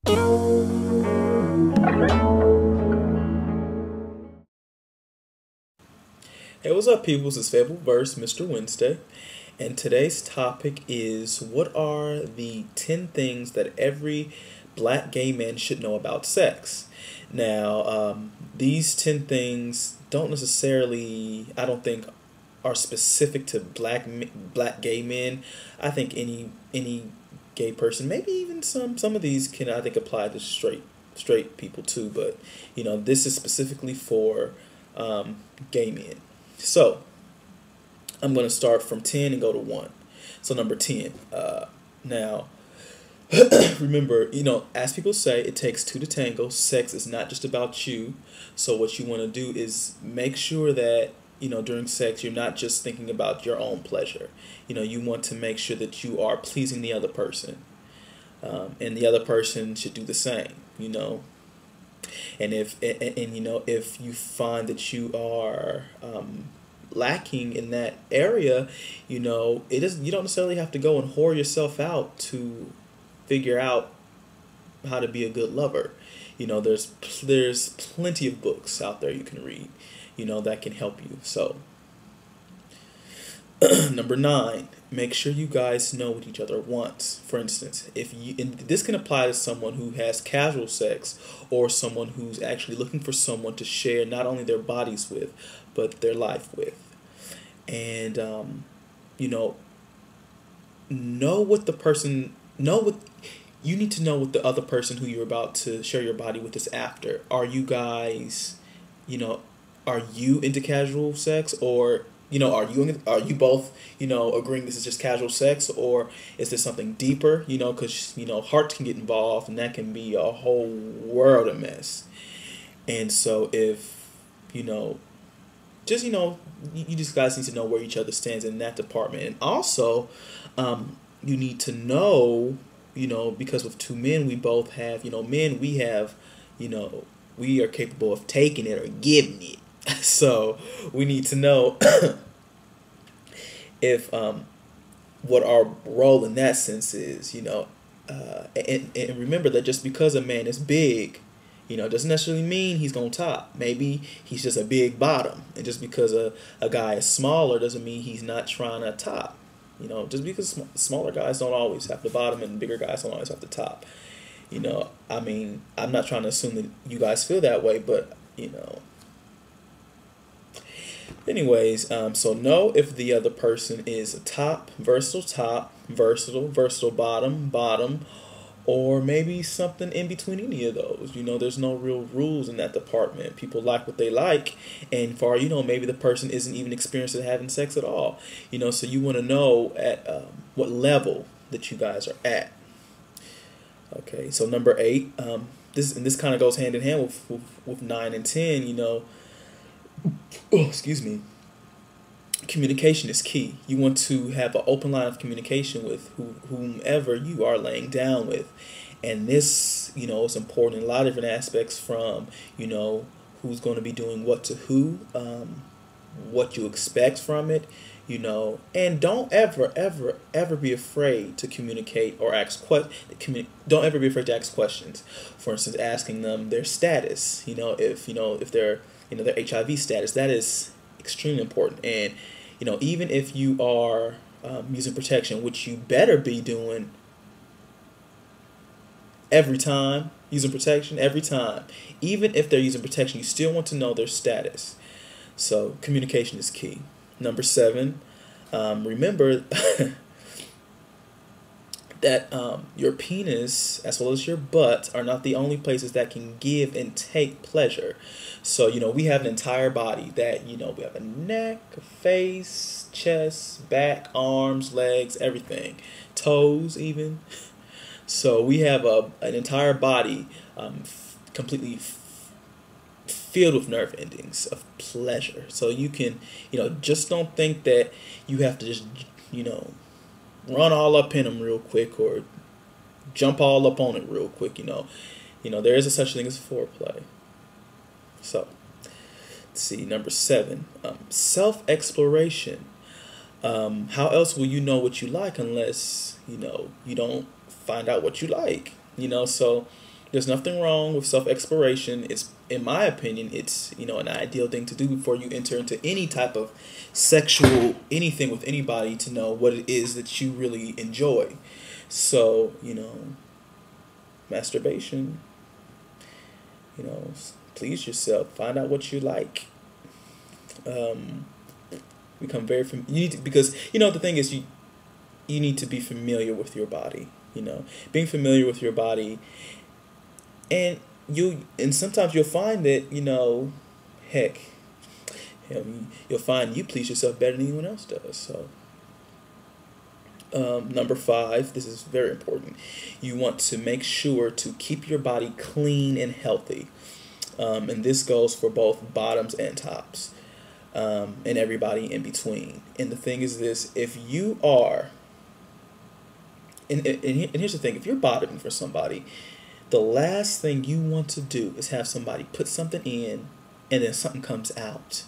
Hey, what's up, people? This is Fable Verse, Mr. Wednesday, and today's topic is what are the 10 things that every black gay man should know about sex? Now, these 10 things don't necessarily, I don't think, are specific to black gay men. I think any gay person, maybe even some of these can, I think, apply to straight people too. But this is specifically for gay men. So I'm going to start from 10 and go to 1. So number 10. Now, remember, as people say, it takes two to tango. Sex is not just about you. So what you want to do is make sure that, during sex, you're not just thinking about your own pleasure. You want to make sure that you are pleasing the other person. And the other person should do the same, And if you find that you are lacking in that area, you don't necessarily have to go and whore yourself out to figure out how to be a good lover. There's plenty of books out there you can read, that can help you. So number 9, make sure you guys know what each other wants. For instance, and this can apply to someone who has casual sex or someone who's actually looking for someone to share not only their bodies with, but their life with. And, you need to know what the other person who you're about to share your body with is after. Are you guys, are you into casual sex, or are you both, agreeing this is just casual sex, or is there something deeper, because, hearts can get involved, and that can be a whole world of mess. And so if, you just guys need to know where each other stands in that department. And also, you need to know, because with two men, we both have, men, we have, we are capable of taking it or giving it. So we need to know if what our role in that sense is, and remember that just because a man is big, doesn't necessarily mean he's gonna top. Maybe he's just a big bottom, and just because a guy is smaller doesn't mean he's not trying to top. Just because smaller guys don't always have the bottom and bigger guys don't always have the top. I'm not trying to assume that you guys feel that way, but Anyways, so know if the other person is a top, versatile bottom, or maybe something in between any of those. There's no real rules in that department. People like what they like, and for maybe the person isn't even experienced at having sex at all. So you want to know at what level that you guys are at. Okay, so number 8, this kind of goes hand in hand with 9 and 10. Excuse me. Communication is key. You want to have an open line of communication with whomever you are laying down with. And this, is important in a lot of different aspects, from, who's going to be doing what to who, what you expect from it, and don't ever be afraid to communicate or don't ever be afraid to ask questions. For instance, asking them their status, if they're, their HIV status. That is extremely important. And, even if you are using protection, which you better be doing every time, using protection every time. Even if they're using protection, you still want to know their status. So communication is key. Number 7, remember that your penis as well as your butt are not the only places that can give and take pleasure. So, we have an entire body that, we have a neck, a face, chest, back, arms, legs, everything, toes even. So we have an entire body completely filled with nerve endings of pleasure. So you can, just don't think that you have to just, run all up in them real quick or jump all up on it real quick. There is a such thing as foreplay. So, let's see, number 7, self-exploration. How else will you know what you like unless, you don't find out what you like? So There's nothing wrong with self-exploration. It's, in my opinion, it's, an ideal thing to do before you enter into any type of sexual anything with anybody, to know what it is that you really enjoy. So, masturbation, please yourself, find out what you like. Become very you need to, because the thing is, you need to be familiar with your body. Being familiar with your body, and sometimes you'll find that heck, you'll find you please yourself better than anyone else does. So, number 5, this is very important. You want to make sure to keep your body clean and healthy, and this goes for both bottoms and tops, and everybody in between. And the thing is this: if you are, and here's the thing, if you're bottoming for somebody, the last thing you want to do is have somebody put something in and then something comes out.